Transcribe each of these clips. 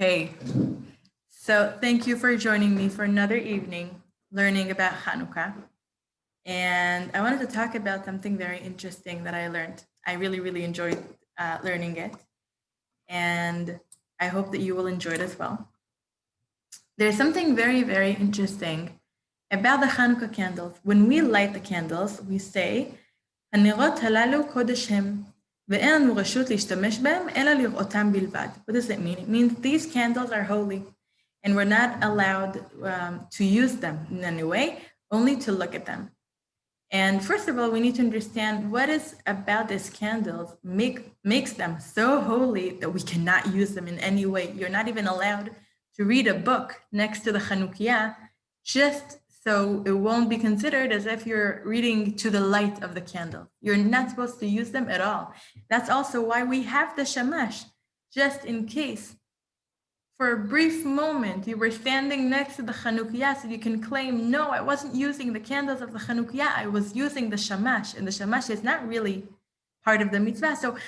Okay, so thank you for joining me for another evening learning about Chanukah. And I wanted to talk about something very interesting that I learned. I really enjoyed learning it. And I hope that you will enjoy it as well. There's something very interesting about the Chanukah candles. When we light the candles, we say, הנרות הללו קודש הם, ואין לנו רשות להשתמש בהם, אלא לראותם בלבד. What does it mean? It means these candles are holy, and we're not allowed to use them in any way, only to look at them. And first of all, we need to understand what is about these candles makes them so holy that we cannot use them in any way. You're not even allowed to read a book next to the chanukia, just so it won't be considered as if you're reading to the light of the candle. You're not supposed to use them at all. That's also why we have the shamash, just in case. For a brief moment, you were standing next to the chanukia, so you can claim, no, I wasn't using the candles of the chanukia, I was using the shamash, and the shamash is not really part of the mitzvah, so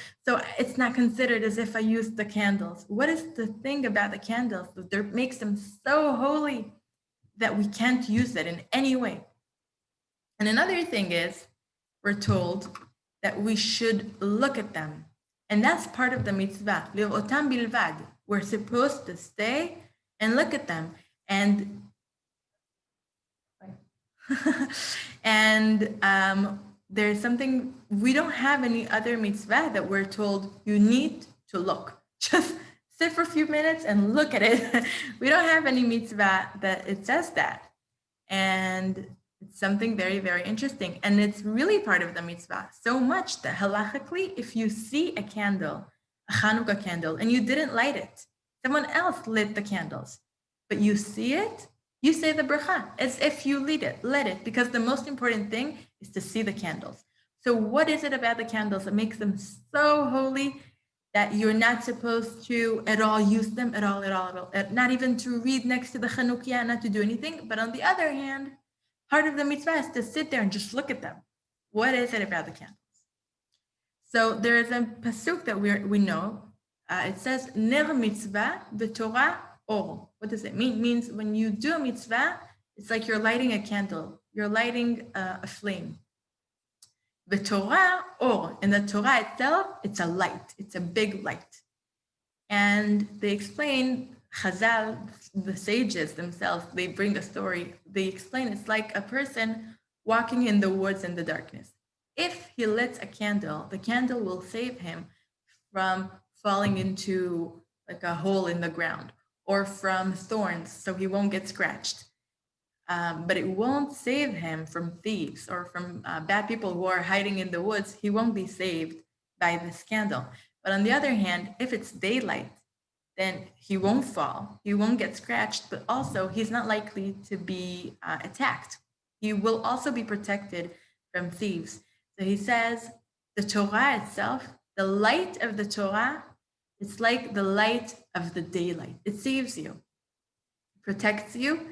it's not considered as if I used the candles. What is the thing about the candles that makes them so holy that we can't use it in any way? And another thing is, we're told that we should look at them, and that's part of the mitzvah, lir'otam bilvad. We're supposed to stay and look at them. And there's something, we don't have any other mitzvah that we're told you need to look. Just sit for a few minutes and look at it. We don't have any mitzvah that it says that. And it's something very interesting. And it's really part of the mitzvah, so much that halachically, if you see a candle, a Chanukah candle, and you didn't light it, someone else lit the candles, but you see it, you say the bracha as if you lit it, because the most important thing is to see the candles. So what is it about the candles that makes them so holy that you're not supposed to at all use them at all, not even to read next to the chanukia, not to do anything, but on the other hand, part of the mitzvah is to sit there and just look at them. What is it about the candles? So there is a pasuk that we know. It says, ner mitzvah v'torah or. What does it mean? It means when you do a mitzvah, it's like you're lighting a candle. You're lighting a flame. V'torah or. And the Torah itself, it's a light. It's a big light. And they explain, Chazal, the sages themselves, they bring a story. They explain it's like a person walking in the woods in the darkness. If he lights a candle, the candle will save him from falling into like a hole in the ground or from thorns, so he won't get scratched. But it won't save him from thieves or from bad people who are hiding in the woods. He won't be saved by this candle. But on the other hand, if it's daylight, then he won't fall, he won't get scratched, but also he's not likely to be attacked. He will also be protected from thieves. So he says, the Torah itself, the light of the Torah, it's like the light of the daylight. It saves you, protects you.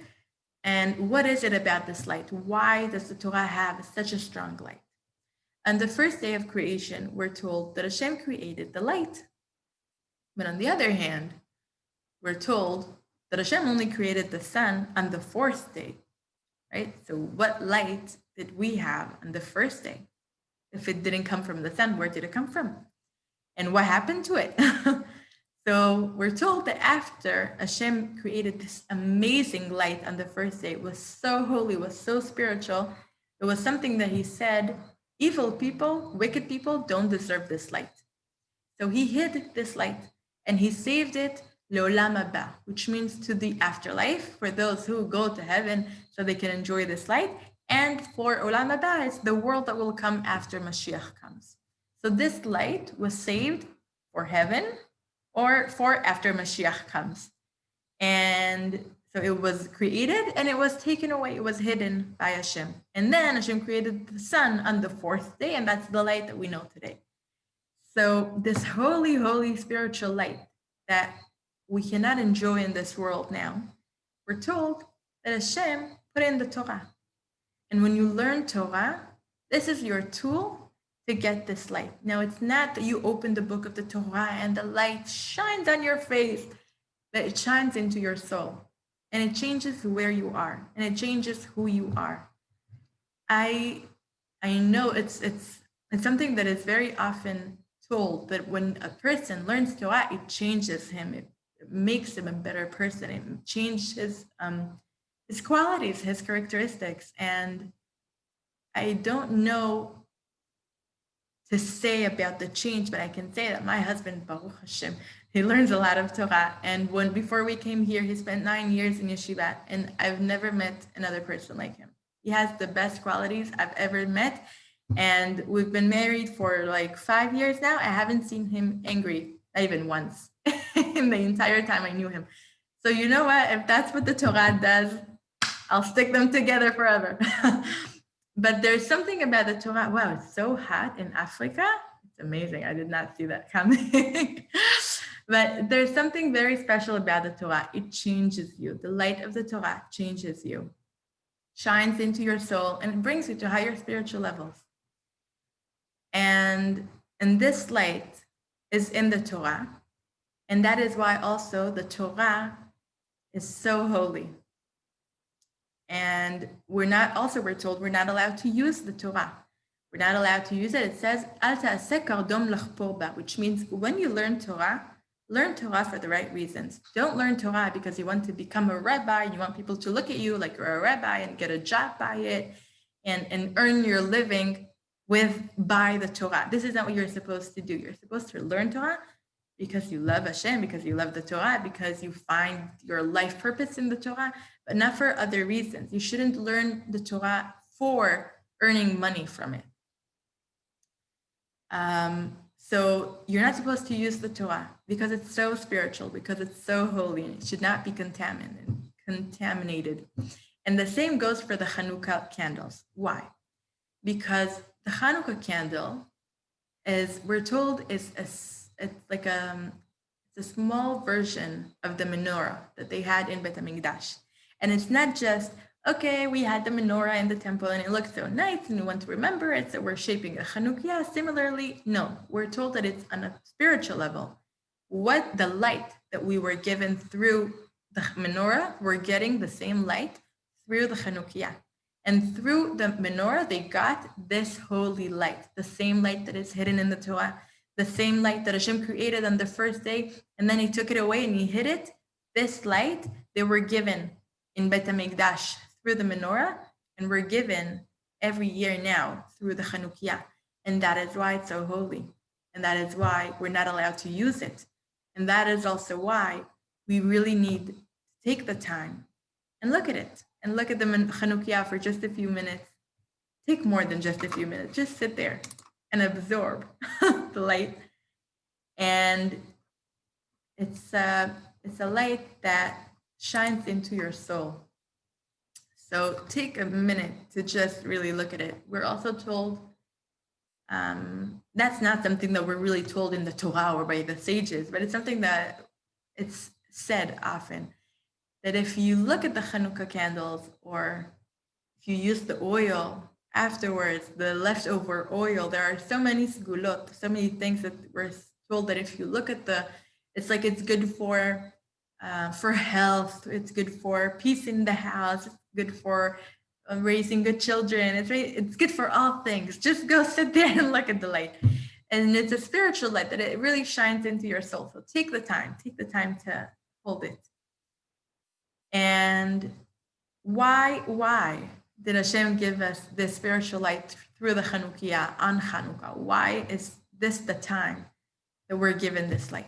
And what is it about this light? Why does the Torah have such a strong light? On the first day of creation, we're told that Hashem created the light. But on the other hand, we're told that Hashem only created the sun on the fourth day, right? So what light did we have on the first day? If it didn't come from the sun, where did it come from? And what happened to it? So we're told that after Hashem created this amazing light on the first day, it was so holy, was so spiritual, it was something that he said, evil people, wicked people don't deserve this light. So he hid this light and he saved it le'olam haba, which means to the afterlife, for those who go to heaven so they can enjoy this light. And for olam haba, it's the world that will come after Mashiach comes. So this light was saved for heaven or for after Mashiach comes. And so it was created and it was taken away. It was hidden by Hashem. And then Hashem created the sun on the fourth day, and that's the light that we know today. So this holy spiritual light that we cannot enjoy in this world now, we're told that Hashem put in the Torah. And when you learn Torah, this is your tool to get this light. Now, it's not that you open the book of the Torah and the light shines on your face, that it shines into your soul and it changes where you are and it changes who you are. I know it's something that is very often told that when a person learns Torah, it changes him. It makes him a better person. It changes his qualities, his characteristics. And I don't know to say about the change, but I can say that my husband, Baruch Hashem, he learns a lot of Torah. And before we came here, he spent 9 years in yeshiva, and I've never met another person like him. He has the best qualities I've ever met. And we've been married for like 5 years now. I haven't seen him angry, not even once in the entire time I knew him. So you know what? If that's what the Torah does, I'll stick them together forever. But there's something about the Torah. Wow, it's so hot in Africa. It's amazing. I did not see that coming. But there's something very special about the Torah. It changes you. The light of the Torah changes you, shines into your soul, and it brings you to higher spiritual levels. And this light is in the Torah. And that is why also the Torah is so holy. And we're told we're not allowed to use the Torah. We're not allowed to use it. It says, Al ta'aseh kardom lachpor ba, which means when you learn Torah for the right reasons. Don't learn Torah because you want to become a rabbi. You want people to look at you like you're a rabbi and get a job by it and earn your living by the Torah. This is not what you're supposed to do. You're supposed to learn Torah because you love Hashem, because you love the Torah, because you find your life purpose in the Torah, but not for other reasons. You shouldn't learn the Torah for earning money from it. So you're not supposed to use the Torah because it's so spiritual, because it's so holy, and it should not be contaminated. And the same goes for the Chanukah candles. Why? Because the Chanukah candle we're told, it's like it's a small version of the menorah that they had in Bet HaMikdash. And it's not just, okay, we had the menorah in the temple and it looked so nice and we want to remember it, so we're shaping a chanukia. Similarly, no, we're told that it's on a spiritual level. What the light that we were given through the menorah, we're getting the same light through the chanukia. And through the menorah, they got this holy light, the same light that is hidden in the Torah, the same light that Hashem created on the first day, and then he took it away and he hid it. This light, they were given in Bet HaMikdash through the menorah, and we're given every year now through the chanukia. And that is why it's so holy. And that is why we're not allowed to use it. And that is also why we really need to take the time and look at it. And look at the chanukia for just a few minutes. Take more than just a few minutes. Just sit there and absorb the light. And it's a light that shines into your soul. So take a minute to just really look at it. We're also told, that's not something that we're really told in the Torah or by the sages, but it's something that it's said often, that if you look at the Chanukah candles, or if you use the oil afterwards, the leftover oil, there are so many segulot, so many things that we're told that if you look at it's like it's good for health, it's good for peace in the house, it's good for raising good children, it's good for all things. Just go sit there and look at the light. And it's a spiritual light that it really shines into your soul. So take the time to hold it. And why did Hashem give us this spiritual light through the chanukia on Chanukah? Why is this the time that we're given this light?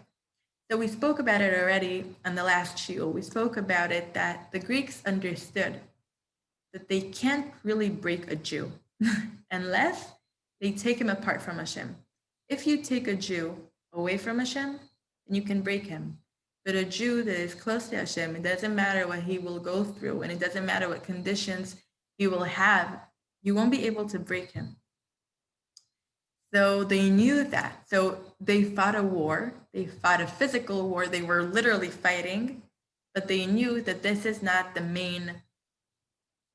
So we spoke about it already on the last shiur. We spoke about it that the Greeks understood that they can't really break a Jew unless they take him apart from Hashem. If you take a Jew away from Hashem, then you can break him. But a Jew that is close to Hashem, it doesn't matter what he will go through, and it doesn't matter what conditions he will have, you won't be able to break him. So they knew that. So they fought a war. They fought a physical war. They were literally fighting, but they knew that this is not the main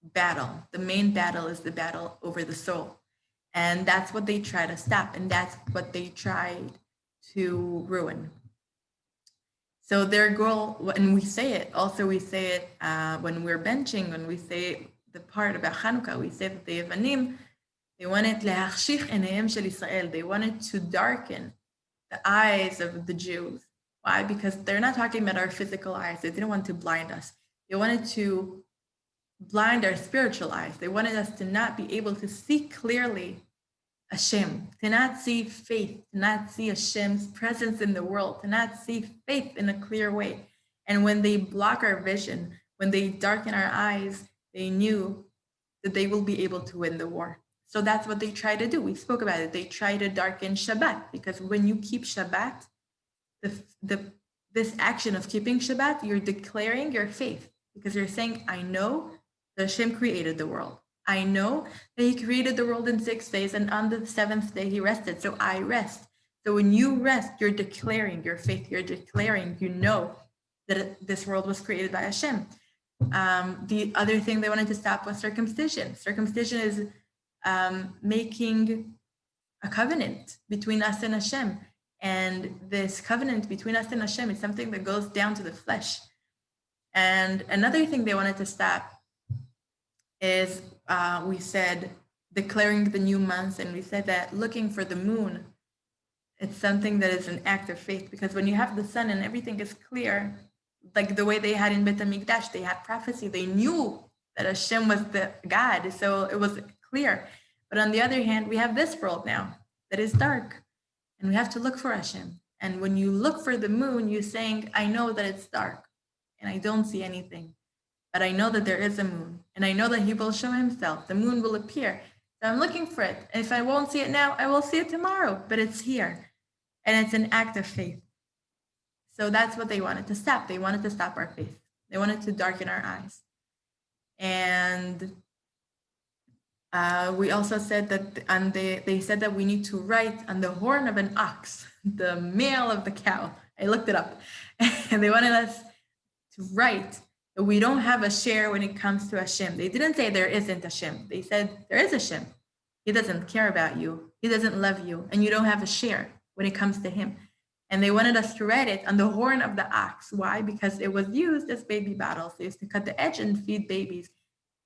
battle. The main battle is the battle over the soul. And that's what they try to stop, and that's what they tried to ruin. So their goal, and we say it, also we say it when we're benching, when we say the part about Chanukah, we say that the Yevanim, they wanted להחשיך עיניהם של ישראל. They wanted to darken the eyes of the Jews. Why? Because they're not talking about our physical eyes. They didn't want to blind us. They wanted to blind our spiritual eyes. They wanted us to not be able to see clearly Hashem, to not see faith, to not see Hashem's presence in the world, to not see faith in a clear way. And when they block our vision, when they darken our eyes, they knew that they will be able to win the war. So that's what they try to do. We spoke about it. They try to darken Shabbat, because when you keep Shabbat, this action of keeping Shabbat, you're declaring your faith, because you're saying, I know that Hashem created the world. I know that he created the world in 6 days, and on the 7th day he rested. So I rest. So when you rest, you're declaring your faith. You're declaring, you know that this world was created by Hashem. The other thing they wanted to stop was circumcision. Circumcision is making a covenant between us and Hashem. And this covenant between us and Hashem is something that goes down to the flesh. And another thing they wanted to stop is, we said, declaring the new months. And we said that looking for the moon, it's something that is an act of faith, because when you have the sun and everything is clear, like the way they had in Bet HaMikdash, they had prophecy. They knew that Hashem was the God, so it was clear. But on the other hand, we have this world now that is dark, and we have to look for Hashem. And when you look for the moon, you're saying, I know that it's dark, and I don't see anything, but I know that there is a moon, and I know that he will show himself. The moon will appear. So I'm looking for it. And if I won't see it now, I will see it tomorrow, but it's here. And it's an act of faith. So that's what they wanted to stop. They wanted to stop our faith. They wanted to darken our eyes. And we also said that, and they said that we need to write on the horn of an ox, the male of the cow. I looked it up. And they wanted us to write that we don't have a share when it comes to Hashem. They didn't say there isn't Hashem. They said there is Hashem. He doesn't care about you. He doesn't love you. And you don't have a share when it comes to him. And they wanted us to write it on the horn of the ox. Why? Because it was used as baby bottles. They used to cut the edge and feed babies.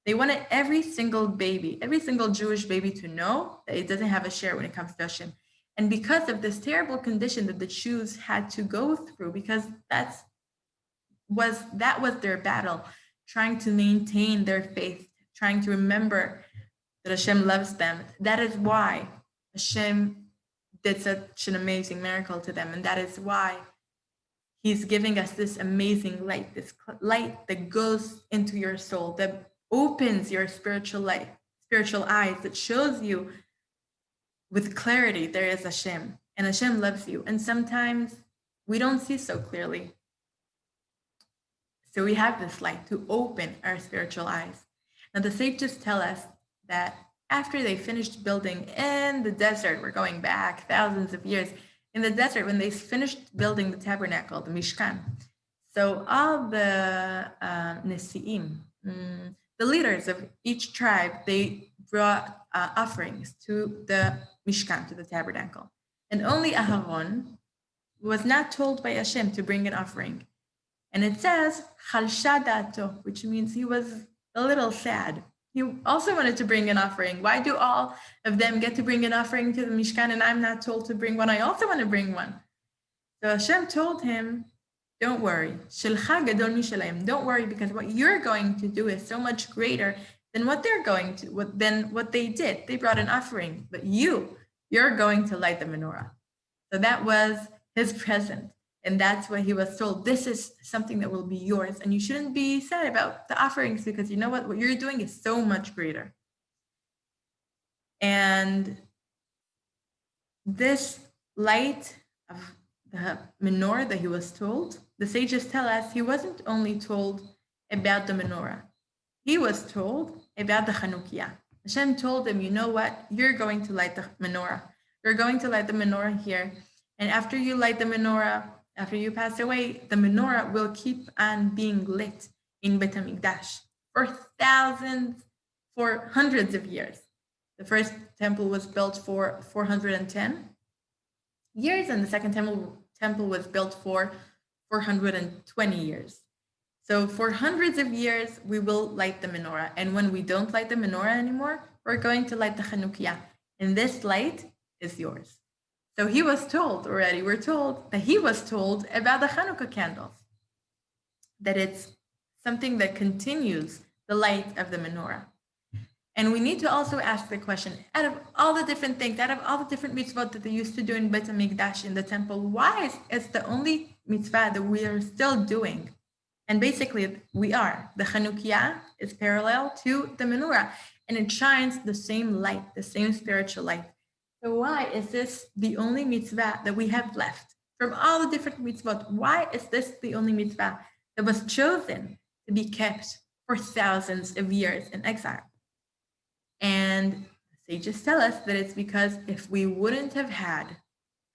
They wanted every single baby, every single Jewish baby to know that it doesn't have a share when it comes to Hashem. And because of this terrible condition that the Jews had to go through, because that was their battle, trying to maintain their faith, trying to remember that Hashem loves them. That is why Hashem did such an amazing miracle to them. And that is why he's giving us this amazing light, this light that goes into your soul, that opens your spiritual light, spiritual eyes, that shows you with clarity there is Hashem, and Hashem loves you. And sometimes we don't see so clearly. So we have this light to open our spiritual eyes. Now the sages tell us that after they finished building in the desert, we're going back thousands of years, in the desert, when they finished building the tabernacle, the Mishkan, so all the Nesi'im, the leaders of each tribe, they brought offerings to the Mishkan, to the tabernacle. And only Aharon was not told by Hashem to bring an offering. And it says, Chalsha da'ato, which means he was a little sad. He also wanted to bring an offering. Why do all of them get to bring an offering to the Mishkan and I'm not told to bring one? I also want to bring one. So Hashem told him, don't worry. Shelcha gadol mishalayim. Don't worry, because what you're going to do is so much greater than what they're going to, than what they did. They brought an offering, but you're going to light the menorah. So that was his present. And that's what he was told. This is something that will be yours. And you shouldn't be sad about the offerings, because you know what you're doing is so much greater. And this light of the menorah that he was told, the sages tell us he wasn't only told about the menorah. He was told about the chanukia. Hashem told him, you know what? You're going to light the menorah. You're going to light the menorah here. And after you light the menorah, after you pass away, the menorah will keep on being lit in Bet HaMikdash for hundreds of years. The first temple was built for 410 years, and the second temple was built for 420 years. So for hundreds of years, we will light the menorah. And when we don't light the menorah anymore, we're going to light the chanukia. And this light is yours. So he was told already, we're told that he was told about the Chanukah candles, that it's something that continues the light of the menorah. And we need to also ask the question, out of all the different things, out of all the different mitzvot that they used to do in Beit HaMikdash, in the temple, why is it's the only mitzvah that we are still doing? And basically, we are. The chanukia is parallel to the menorah, and it shines the same light, the same spiritual light. So why is this the only mitzvah that we have left? From all the different mitzvot, why is this the only mitzvah that was chosen to be kept for thousands of years in exile? And the sages tell us that it's because if we wouldn't have had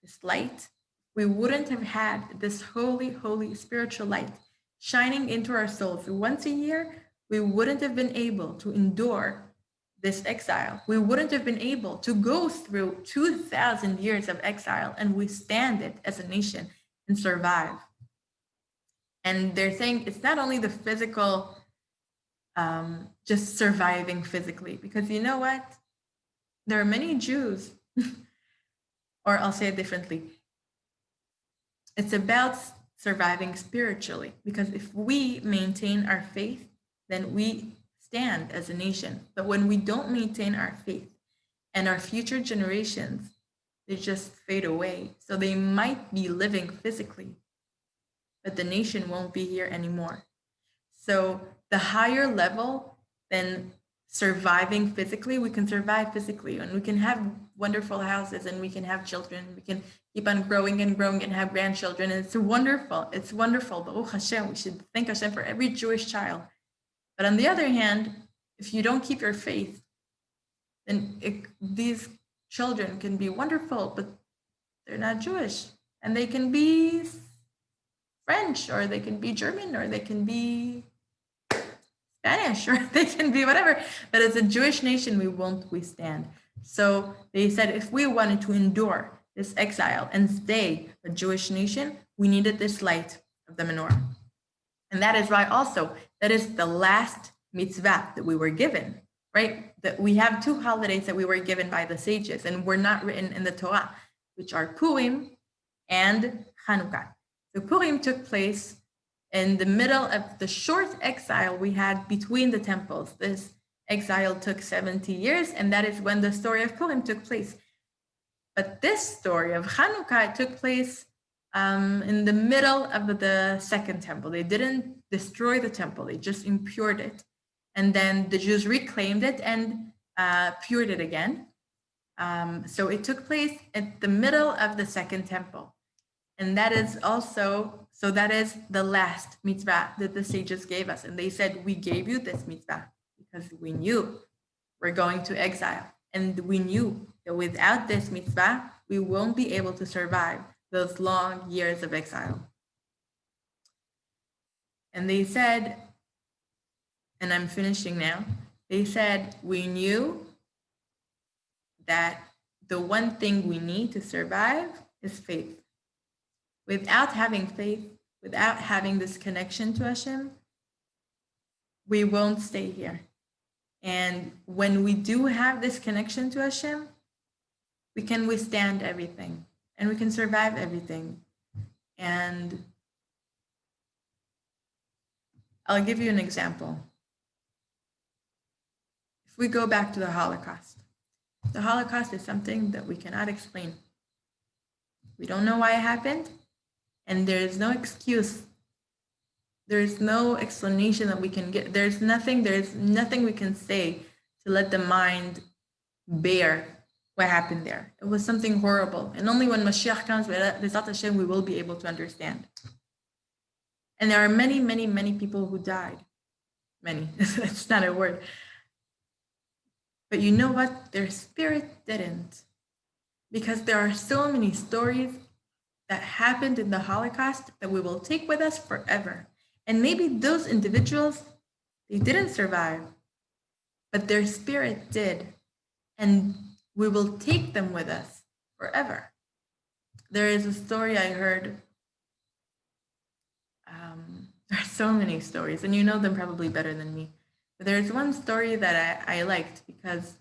this light, we wouldn't have had this holy, holy spiritual light shining into our souls once a year, we wouldn't have been able to endure this exile. We wouldn't have been able to go through 2,000 years of exile and withstand it as a nation and survive. And they're saying it's not only the physical, just surviving physically, because you know what? There are many Jews, or I'll say it differently. It's about surviving spiritually, because if we maintain our faith, then we stand as a nation. But when we don't maintain our faith, and our future generations, they just fade away. So they might be living physically, but the nation won't be here anymore. So the higher level than surviving physically, we can survive physically, and we can have wonderful houses, and we can have children, we can keep on growing and growing and have grandchildren. And it's wonderful. It's wonderful. Baruch Hashem, we should thank Hashem for every Jewish child. But on the other hand, if you don't keep your faith, then these children can be wonderful, but they're not Jewish. And they can be French, or they can be German, or they can be Spanish, or they can be whatever. But as a Jewish nation, we won't withstand. So they said if we wanted to endure this exile and stay a Jewish nation, we needed this light of the menorah. And that is why also, that is the last mitzvah that we were given, right? That we have two holidays that we were given by the sages and were not written in the Torah, which are Purim and Chanukah. So Purim took place in the middle of the short exile we had between the temples. This exile took 70 years, and that is when the story of Purim took place. But this story of Chanukah took place in the middle of the second temple. They didn't destroy the temple, they just impured it. And then the Jews reclaimed it and pured it again. So it took place at the middle of the second temple. And that is also, so that is the last mitzvah that the sages gave us. And they said, we gave you this mitzvah because we knew we're going to exile. And we knew that without this mitzvah, we won't be able to survive those long years of exile. And they said, and I'm finishing now, they said, we knew that the one thing we need to survive is faith. Without having faith, without having this connection to Hashem, we won't stay here. And when we do have this connection to Hashem, we can withstand everything and we can survive everything. And I'll give you an example. If we go back to the Holocaust is something that we cannot explain. We don't know why it happened, and there is no excuse. There's no explanation that we can get. There's nothing we can say to let the mind bear what happened there. It was something horrible. And only when Mashiach comes, B'ezrat Hashem, we will be able to understand. And there are many, many, many people who died. Many, that's not a word. But you know what? Their spirit didn't. Because there are so many stories that happened in the Holocaust that we will take with us forever. And maybe those individuals, they didn't survive, but their spirit did. And we will take them with us forever. There is a story I heard so many stories, and you know them probably better than me. But there's one story that I liked because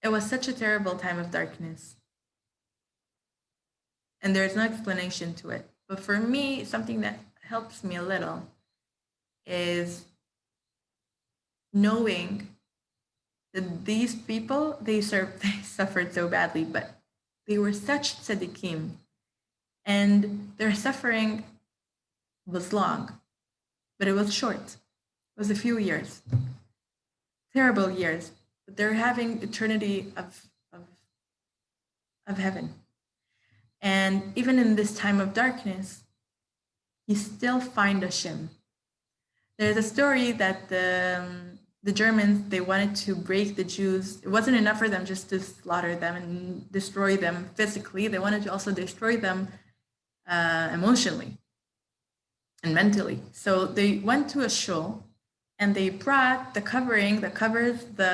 it was such a terrible time of darkness, and there's no explanation to it. But for me, something that helps me a little is knowing that these people they suffered so badly, but they were such tzaddikim, and their suffering was long, but it was short. It was a few years, terrible years, but they're having eternity of heaven. And even in this time of darkness, you still find Hashem. There's a story that the Germans, they wanted to break the Jews. It wasn't enough for them just to slaughter them and destroy them physically. They wanted to also destroy them emotionally and mentally. So they went to a shul and they brought the covering that covers the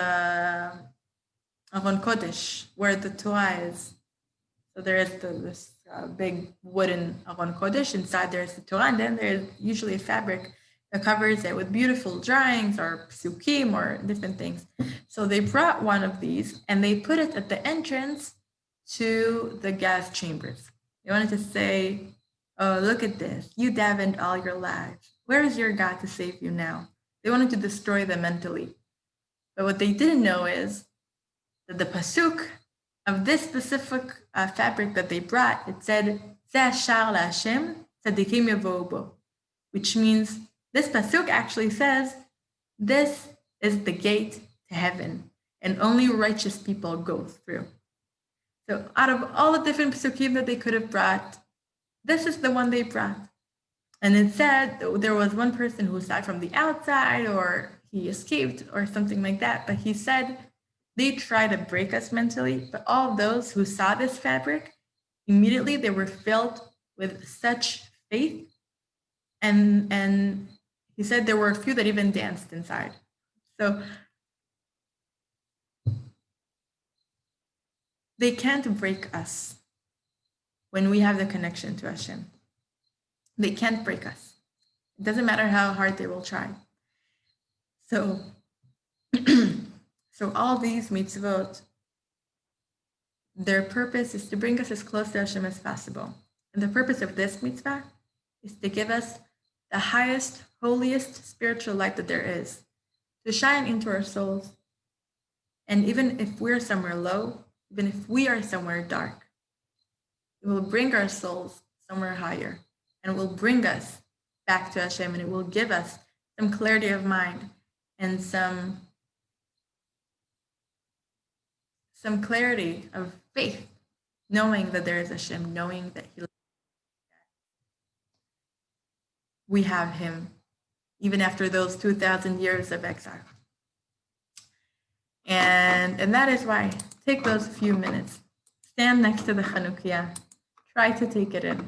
Aron Kodesh, where the Torah is. So there is this big wooden Aron Kodesh. Inside there's the Torah, and then there's usually a fabric that covers it with beautiful drawings or psukim or different things. So they brought one of these and they put it at the entrance to the gas chambers. They wanted to say, oh, look at this. You davened all your lives. Where is your God to save you now? They wanted to destroy them mentally. But what they didn't know is that the pasuk of this specific fabric that they brought, it said, Zeh hashar laHashem, tzadikim yavo'u bo, which means this pasuk actually says, this is the gate to heaven, and only righteous people go through. So out of all the different pasukim that they could have brought, this is the one they brought. And it said there was one person who died from the outside, or he escaped, or something like that. But he said, they try to break us mentally, but all of those who saw this fabric, immediately they were filled with such faith. And he said there were a few that even danced inside. So they can't break us when we have the connection to Hashem. They can't break us. It doesn't matter how hard they will try. So, so all these mitzvot, their purpose is to bring us as close to Hashem as possible. And the purpose of this mitzvah is to give us the highest, holiest spiritual light that there is, to shine into our souls. And even if we're somewhere low, even if we are somewhere dark, it will bring our souls somewhere higher, and it will bring us back to Hashem, and it will give us some clarity of mind and some clarity of faith, knowing that there is Hashem, knowing that we have Him, even after those 2,000 years of exile. And that is why, take those few minutes, stand next to the chanukia, try to take it in.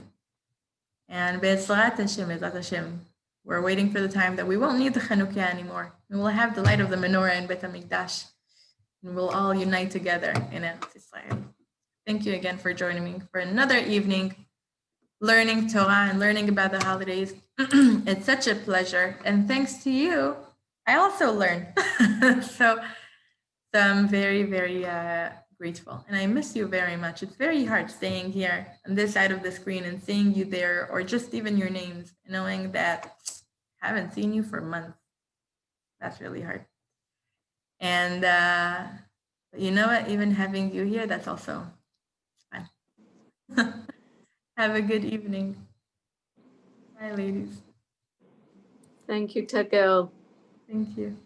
And Be'ezrat Hashem, we're waiting for the time that we won't need the chanukia anymore. We will have the light of the menorah in Bet HaMikdash, and we'll all unite together in Eretz Israel. Thank you again for joining me for another evening, learning Torah and learning about the holidays. It's such a pleasure. And thanks to you, I also learned. So I'm very, very grateful. And I miss you very much. It's very hard staying here on this side of the screen and seeing you there, or just even your names, knowing that I haven't seen you for months. That's really hard. And you know what? Even having you here, that's also fun. Have a good evening. Bye, ladies. Thank you, Tagel. Thank you.